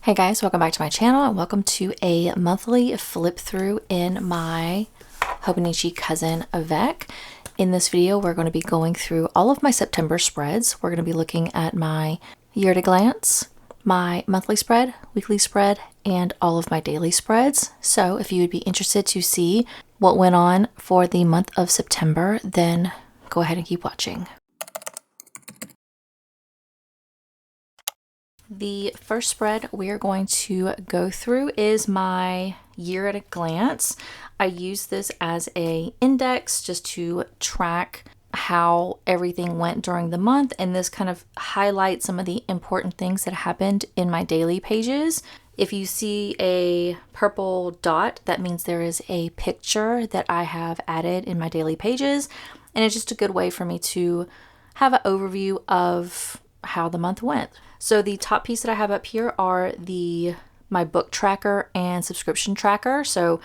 Hey guys, welcome back to my channel and welcome to a monthly flip through in my Hobonichi cousin Avec. In this video, we're going to be going through all of my September spreads. We're going to be looking at my year at a glance, my monthly spread, weekly spread, and all of my daily spreads. So if you would be interested to see what went on for the month of September, then go ahead and keep watching. The first spread we are going to go through is my year at a glance. I use this as an index just to track how everything went during the month, and this kind of highlights some of the important things that happened in my daily pages. If you see a purple dot, that means there is a picture that I have added in my daily pages, and it's just a good way for me to have an overview of how the month went. So the top piece that I have up here are my book tracker and subscription tracker. So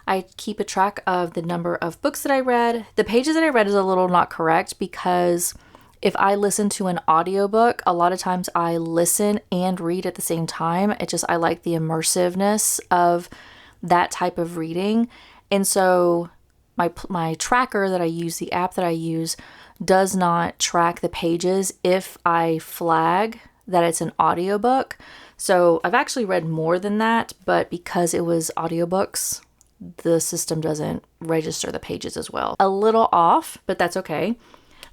I keep a track of the number of books that I read. The pages that I read is a little not correct because if I listen to an audiobook, a lot of times I listen and read at the same time. I like the immersiveness of that type of reading. And so my tracker that I use, the app that I use, does not track the pages if I flag that it's an audiobook. So I've actually read more than that, but because it was audiobooks, the system doesn't register the pages as well. A little off, but that's okay.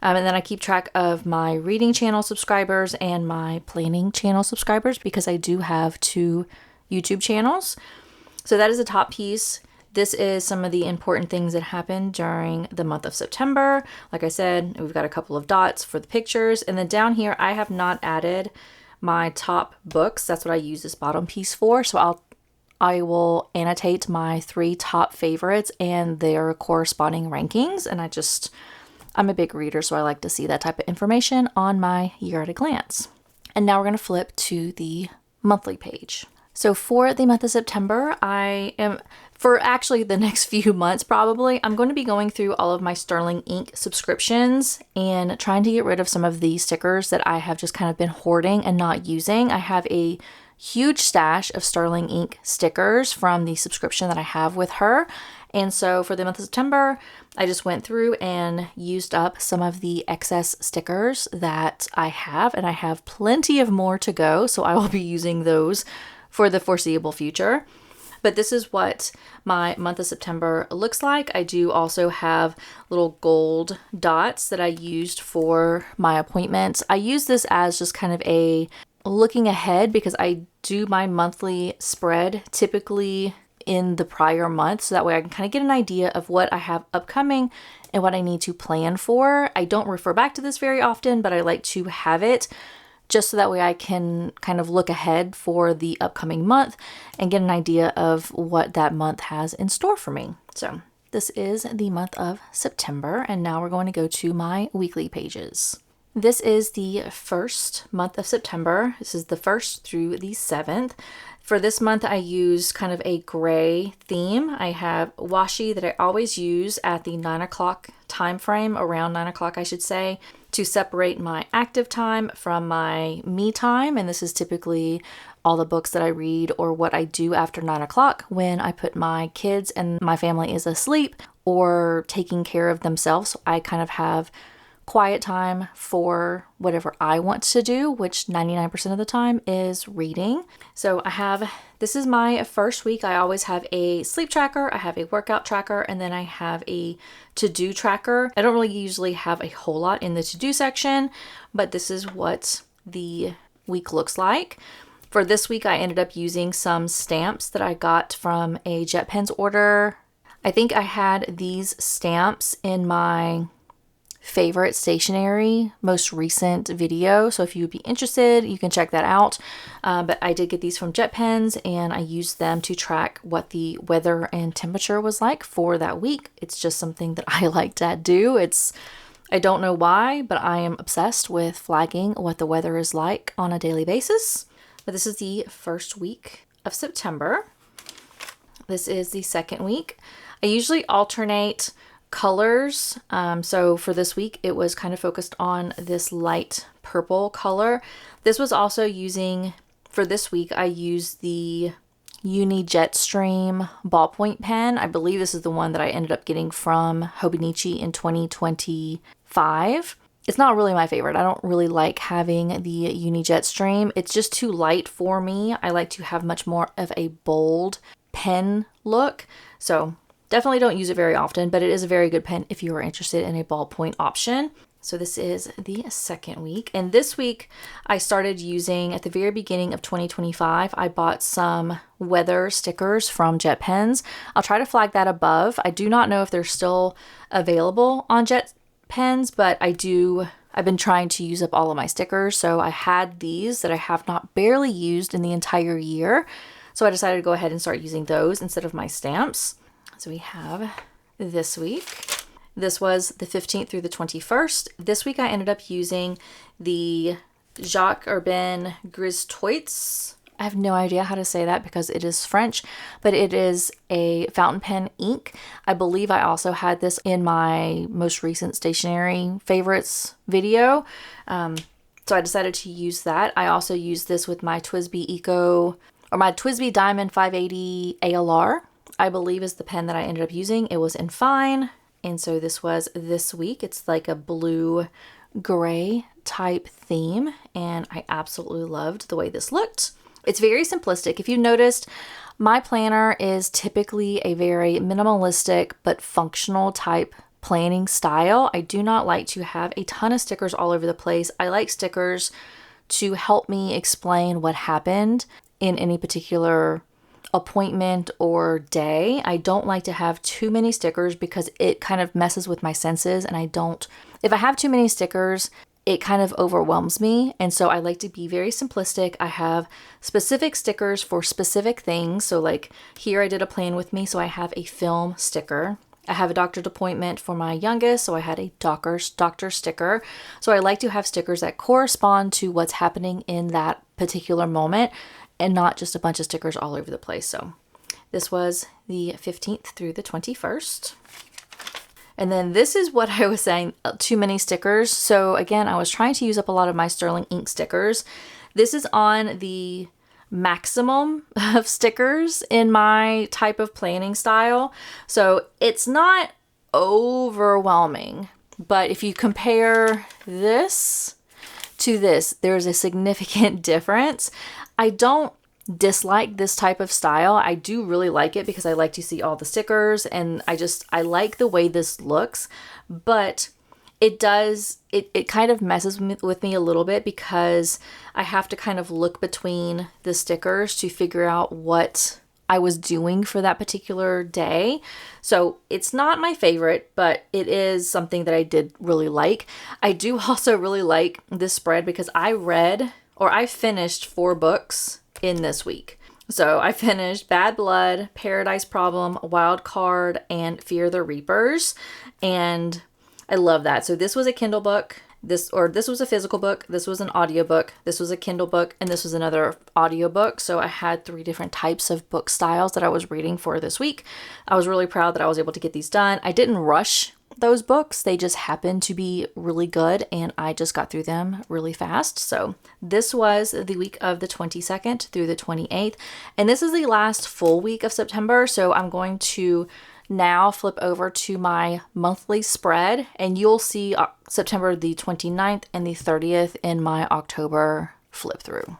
And then I keep track of my reading channel subscribers and my planning channel subscribers because I do have 2 YouTube channels. So that is the top piece. This is some of the important things that happened during the month of September. Like I said, we've got a couple of dots for the pictures. And then down here, I have not added my top books. That's what I use this bottom piece for. So I will annotate my 3 top favorites and their corresponding rankings. And I'm a big reader, so I like to see that type of information on my year at a glance. And now we're going to flip to the monthly page. So for the month of September, for actually the next few months probably, I'm going to be going through all of my Sterling ink subscriptions and trying to get rid of some of the stickers that I have just kind of been hoarding and not using. I have a huge stash of Sterling ink stickers from the subscription that I have with her. And so for the month of September, I just went through and used up some of the excess stickers that I have, and I have plenty of more to go. So I will be using those for the foreseeable future. But this is what my month of September looks like. I do also have little gold dots that I used for my appointments. I use this as just kind of a looking ahead because I do my monthly spread typically in the prior month. So that way I can kind of get an idea of what I have upcoming and what I need to plan for. I don't refer back to this very often, but I like to have it just so that way I can kind of look ahead for the upcoming month and get an idea of what that month has in store for me. So this is the month of September, and now we're going to go to my weekly pages. This is the first month of September. This is the 1st through the 7th. For this month, I use kind of a gray theme. I have washi that I always use at the 9 o'clock time frame, around 9 o'clock, I should say, to separate my active time from my me time. And this is typically all the books that I read or what I do after 9 o'clock when I put my kids and my family is asleep or taking care of themselves. So I kind of have quiet time for whatever I want to do, which 99% of the time is reading. So this is my first week. I always have a sleep tracker, I have a workout tracker, and then I have a to-do tracker. I don't really usually have a whole lot in the to-do section, but this is what the week looks like. For this week, I ended up using some stamps that I got from a JetPens order. I think I had these stamps in my favorite stationery most recent video, so if you would be interested you can check that out, but I did get these from JetPens and I used them to track what the weather and temperature was like for that week. It's just something that I like to do. I don't know why, but I am obsessed with flagging what the weather is like on a daily basis. But this is the first week of September. This is the second week. I usually alternate colors. So for this week, it was kind of focused on this light purple color. This was also using for this week, I used the Uni Jetstream ballpoint pen. I believe this is the one that I ended up getting from Hobonichi in 2025. It's not really my favorite. I don't really like having the Uni Jetstream. It's just too light for me. I like to have much more of a bold pen look. So definitely don't use it very often, but it is a very good pen if you are interested in a ballpoint option. So this is the second week. And this week I started using, at the very beginning of 2025, I bought some weather stickers from Jet Pens. I'll try to flag that above. I do not know if they're still available on Jet Pens, but I've been trying to use up all of my stickers. So I had these that I have not barely used in the entire year. So I decided to go ahead and start using those instead of my stamps. So we have this week. This was the 15th through the 21st. This week I ended up using the Jacques Urbain Gris Toits. I have no idea how to say that because it is French, but it is a fountain pen ink. I believe I also had this in my most recent stationery favorites video. So I decided to use that. I also used this with my TWSBI my TWSBI Diamond 580 ALR, I believe is the pen that I ended up using. It was in fine. And so this was this week. It's like a blue gray type theme, and I absolutely loved the way this looked. It's very simplistic. If you noticed, my planner is typically a very minimalistic but functional type planning style. I do not like to have a ton of stickers all over the place. I like stickers to help me explain what happened in any particular appointment or day. I don't like to have too many stickers because it kind of messes with my senses, and if I have too many stickers, it kind of overwhelms me. And so I like to be very simplistic. I have specific stickers for specific things. So like here I did a plan with me, so I have a film sticker. I have a doctor's appointment for my youngest, so I had a doctor sticker. So I like to have stickers that correspond to what's happening in that particular moment, and not just a bunch of stickers all over the place. So this was the 15th through the 21st. And then this is what I was saying, too many stickers. So again, I was trying to use up a lot of my Sterling ink stickers. This is on the maximum of stickers in my type of planning style. So it's not overwhelming, but if you compare this to this, there's a significant difference. I don't dislike this type of style. I do really like it because I like to see all the stickers, and I like the way this looks, but it kind of messes with me a little bit because I have to kind of look between the stickers to figure out what I was doing for that particular day. So it's not my favorite, but it is something that I did really like. I do also really like this spread because I finished 4 books in this week. So I finished Bad Blood, Paradise Problem, Wild Card, and Fear the Reapers. And I love that. So this was a Kindle book. This was a physical book. This was an audiobook. This was a Kindle book, and this was another audiobook. So I had 3 different types of book styles that I was reading for this week. I was really proud that I was able to get these done. I didn't rush those books. They just happened to be really good, and I just got through them really fast. So this was the week of the 22nd through the 28th, and this is the last full week of September. So I'm going to now flip over to my monthly spread, and you'll see September the 29th and the 30th in my October flip through.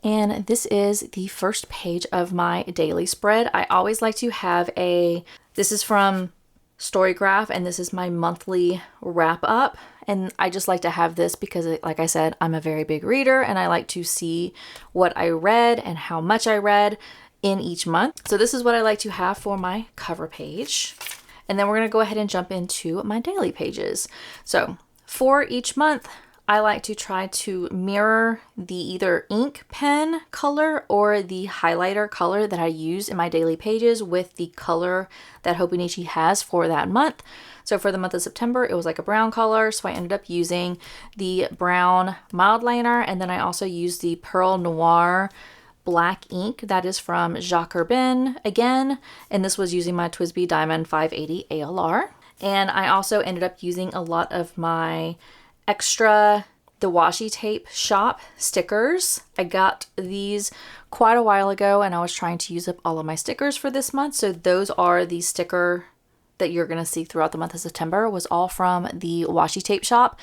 And this is the first page of my daily spread. I always like to have this is from Storygraph, and this is my monthly wrap up. And I just like to have this because, like I said, I'm a very big reader, and I like to see what I read and how much I read in each month. So this is what I like to have for my cover page. And then we're going to go ahead and jump into my daily pages. So for each month, I like to try to mirror the either ink pen color or the highlighter color that I use in my daily pages with the color that Hobonichi has for that month. So for the month of September, it was like a brown color. So I ended up using the brown mild liner. And then I also used the Pearl Noir black ink that is from Jacques Urbain again. And this was using my TWSBI Diamond 580 ALR. And I also ended up using a lot of my extra the washi tape shop stickers. I got these quite a while ago and I was trying to use up all of my stickers for this month. So those are the sticker that you're going to see throughout the month of September, was all from the washi tape shop.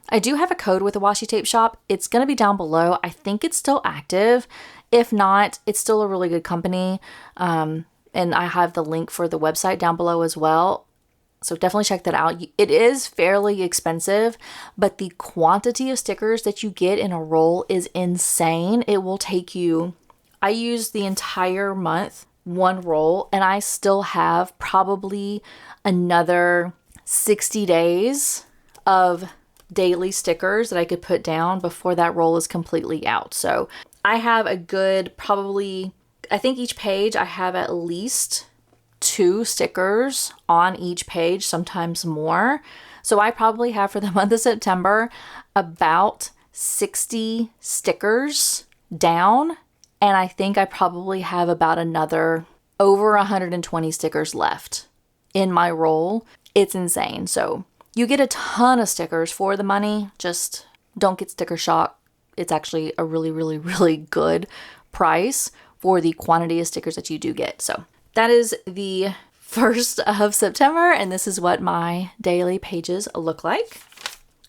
I do have a code with the washi tape shop. It's going to be down below. I think it's still active. If not, it's still a really good company. And I have the link for the website down below as well. So definitely check that out. It is fairly expensive, but the quantity of stickers that you get in a roll is insane. It will take you, I used the entire month, one roll, and I still have probably another 60 days of daily stickers that I could put down before that roll is completely out. So I have a good, probably, I think each page I have at least 2 stickers on each page, sometimes more. So I probably have for the month of September about 60 stickers down. And I think I probably have about another over 120 stickers left in my roll. It's insane. So you get a ton of stickers for the money. Just don't get sticker shock. It's actually a really, really, really good price for the quantity of stickers that you do get. So that is the 1st of September, and this is what my daily pages look like.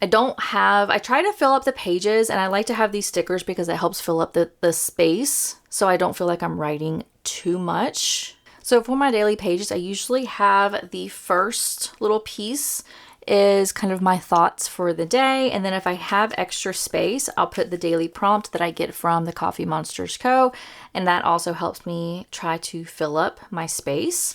I try to fill up the pages, and I like to have these stickers because it helps fill up the space so I don't feel like I'm writing too much. So for my daily pages, I usually have the first little piece is kind of my thoughts for the day. And then if I have extra space, I'll put the daily prompt that I get from the Coffee Monsters Co. And that also helps me try to fill up my space.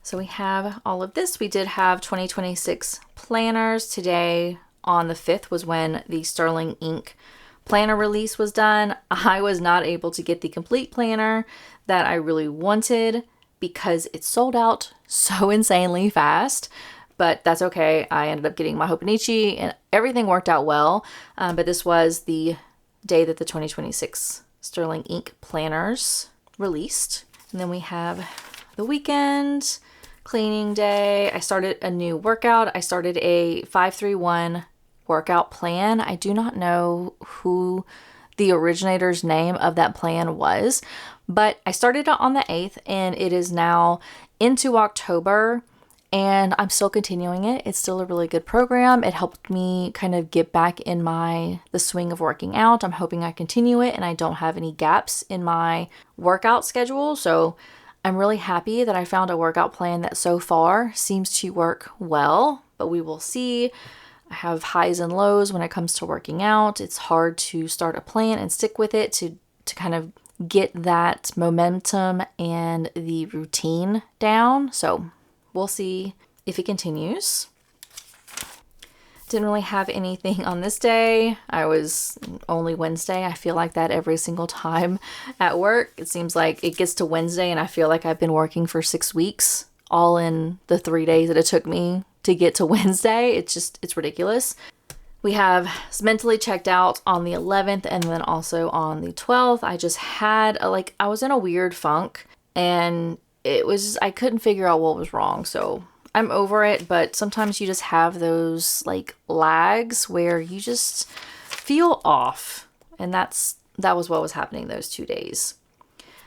So we have all of this. We did have 2026 planners. Today on the 5th was when the Sterling Ink planner release was done. I was not able to get the complete planner that I really wanted because it sold out so insanely fast. But that's okay. I ended up getting my Hobonichi and everything worked out well. But this was the day that the 2026 Sterling Ink planners released. And then we have the weekend, cleaning day. I started a new workout. I started a 5-3-1 workout plan. I do not know who the originator's name of that plan was, but I started it on the 8th and it is now into October. And I'm still continuing it. It's still a really good program. It helped me kind of get back in the swing of working out. I'm hoping I continue it and I don't have any gaps in my workout schedule. So I'm really happy that I found a workout plan that so far seems to work well, but we will see. I have highs and lows when it comes to working out. It's hard to start a plan and stick with it to kind of get that momentum and the routine down. So we'll see if it continues. Didn't really have anything on this day. I was only Wednesday. I feel like that every single time at work. It seems like it gets to Wednesday and I feel like I've been working for 6 weeks, all in the 3 days that it took me to get to Wednesday. It's ridiculous. We have mentally checked out on the 11th and then also on the 12th. I just had I was in a weird funk and I couldn't figure out what was wrong. So I'm over it, but sometimes you just have those lags where you just feel off. And that was what was happening those 2 days.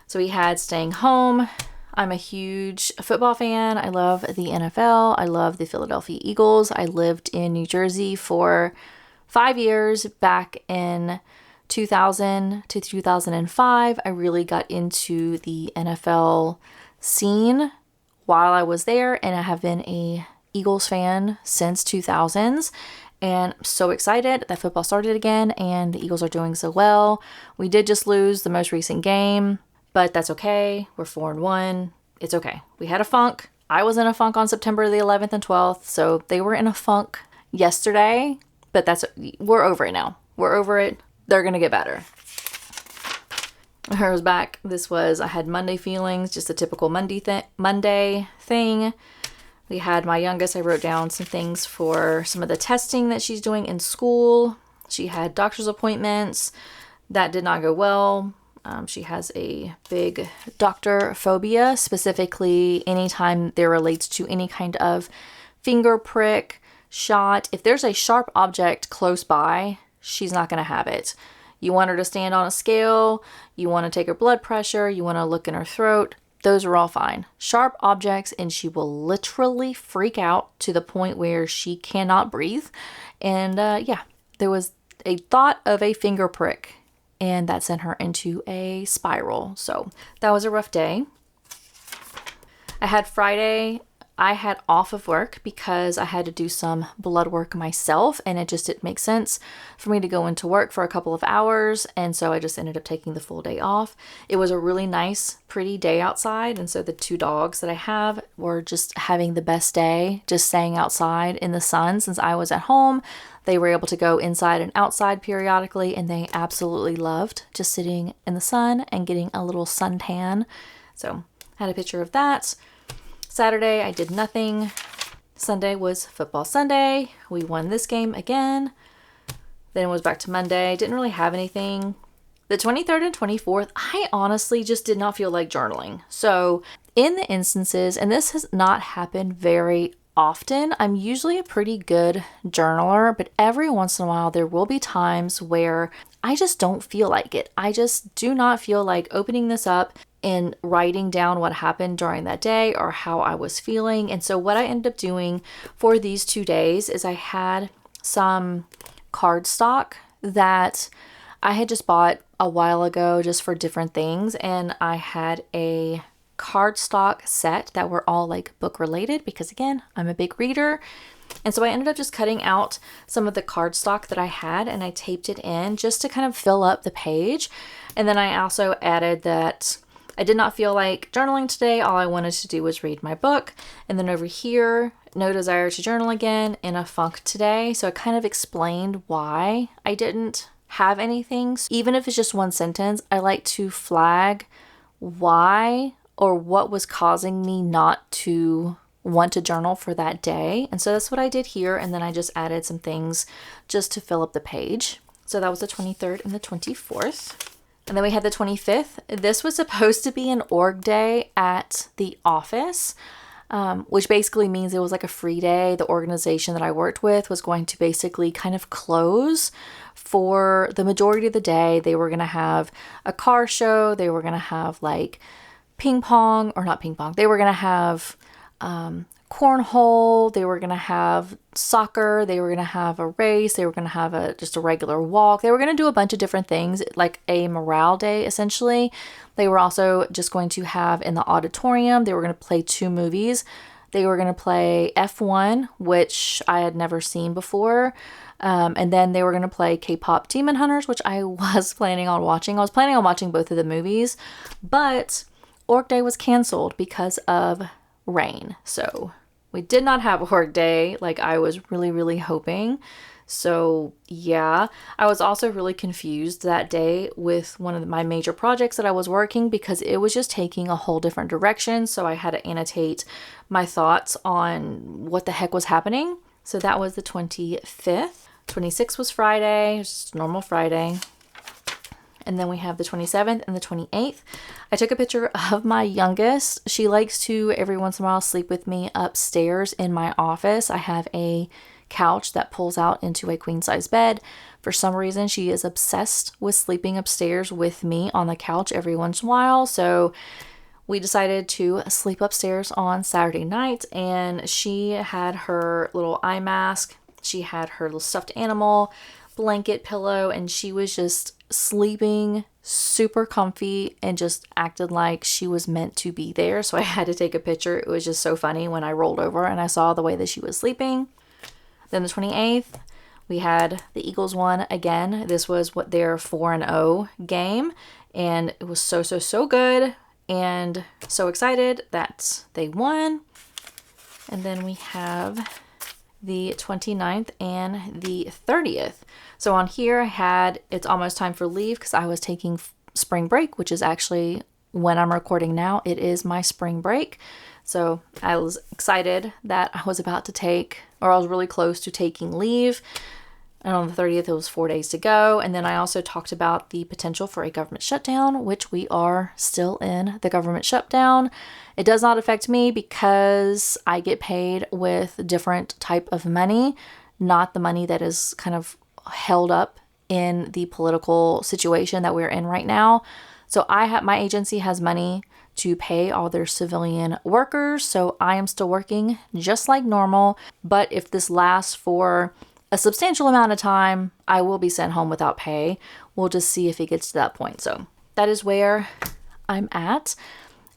So we had staying home. I'm a huge football fan. I love the NFL. I love the Philadelphia Eagles. I lived in New Jersey for 5 years back in 2000 to 2005. I really got into the NFL scene while I was there, and I have been a Eagles fan since 2000s, and I'm so excited that football started again and the Eagles are doing so well. We did just lose the most recent game, but that's okay. We're 4-1. It's okay. We had a funk. I was in a funk on September the 11th and 12th, so they were in a funk yesterday, but we're over it now. We're over it. They're gonna get better. I was back. I had Monday feelings, just a typical Monday thing. We had my youngest. I wrote down some things for some of the testing that she's doing in school. She had doctor's appointments. That did not go well. She has a big doctor phobia, specifically anytime there relates to any kind of finger prick, shot. If there's a sharp object close by, she's not going to have it. You want her to stand on a scale, you want to take her blood pressure, you want to look in her throat, those are all fine. Sharp objects, and she will literally freak out to the point where she cannot breathe. And yeah, there was a thought of a finger prick, and that sent her into a spiral. So that was a rough day. I had Friday, I had off of work because I had to do some blood work myself, and it just didn't make sense for me to go into work for a couple of hours, and so I just ended up taking the full day off. It was a really nice, pretty day outside, and so the 2 dogs that I have were just having the best day, just staying outside in the sun. Since I was at home, they were able to go inside and outside periodically, and they absolutely loved just sitting in the sun and getting a little suntan. So I had a picture of that. Saturday, I did nothing. Sunday was football Sunday. We won this game again. Then it was back to Monday. Didn't really have anything. The 23rd and 24th, I honestly just did not feel like journaling. So in the instances, and this has not happened very often, I'm usually a pretty good journaler, but every once in a while there will be times where I just don't feel like it. I just do not feel like opening this up and writing down what happened during that day or how I was feeling. And so what I ended up doing for these 2 days is I had some cardstock that I had just bought a while ago just for different things, and I had a cardstock set that were all like book related because again, I'm a big reader. And so I ended up just cutting out some of the cardstock that I had and I taped it in just to kind of fill up the page. And then I also added that I did not feel like journaling today. All I wanted to do was read my book. And then over here, no desire to journal again, in a funk today. So I kind of explained why I didn't have anything. So even if it's just one sentence, I like to flag why or what was causing me not to want to journal for that day. And so that's what I did here. And then I just added some things just to fill up the page. So that was the 23rd and the 24th. And then we had the 25th. This was supposed to be an org day at the office, which basically means it was like a free day. The organization that I worked with was going to basically kind of close for the majority of the day. They were going to have a car show. They were going to have like ping pong, or not ping pong. They were going to have cornhole. They were going to have soccer. They were going to have a race. They were going to have just a regular walk. They were going to do a bunch of different things, like a morale day, essentially. They were also just going to have in the auditorium, they were going to play 2 movies. They were going to play F1, which I had never seen before. And then they were going to play K-pop Demon Hunters, which I was planning on watching. I was planning on watching both of the movies, but org day was canceled because of rain. So we did not have a org day like I was really, really hoping. So yeah, I was also really confused that day with one of my major projects that I was working because it was just taking a whole different direction. So I had to annotate my thoughts on what the heck was happening. So that was the 25th. 26th was Friday, just a normal Friday. And then we have the 27th and the 28th. I took a picture of my youngest. She likes to every once in a while sleep with me upstairs in my office. I have a couch that pulls out into a queen size bed. For some reason, she is obsessed with sleeping upstairs with me on the couch every once in a while. So we decided to sleep upstairs on Saturday night, and she had her little eye mask. She had her little stuffed animal, blanket, pillow, and she was just sleeping super comfy and just acted like she was meant to be there. So I had to take a picture. It was just so funny when I rolled over and I saw the way that she was sleeping. Then the 28th, we had the Eagles won again. This was what their 4-0 game, and it was so good, and so excited that they won. And then we have the 29th and the 30th. So on here I had, it's almost time for leave because I was taking spring break, which is actually when I'm recording now, it is my spring break. So I was excited that I was about to take, or I was really close to taking leave. And on the 30th, it was 4 days to go. And then I also talked about the potential for a government shutdown, which we are still in the government shutdown. It does not affect me because I get paid with different type of money, not the money that is kind of held up in the political situation that we're in right now. So my agency has money to pay all their civilian workers. So I am still working just like normal. But if this lasts for a substantial amount of time, I will be sent home without pay. We'll just see if it gets to that point. So that is where I'm at.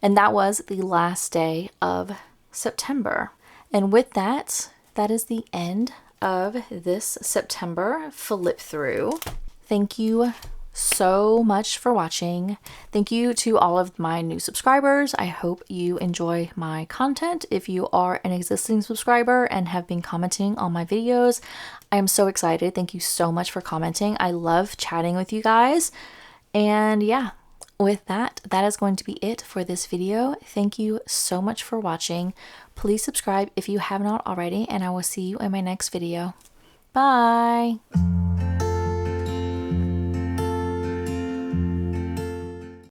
And that was the last day of September. And with that, that is the end of this September flip through. Thank you so much for watching. Thank you to all of my new subscribers. I hope you enjoy my content. If you are an existing subscriber and have been commenting on my videos, I am so excited. Thank you so much for commenting. I love chatting with you guys. And yeah, with that, that is going to be it for this video. Thank you so much for watching. Please subscribe if you have not already, and I will see you in my next video. Bye!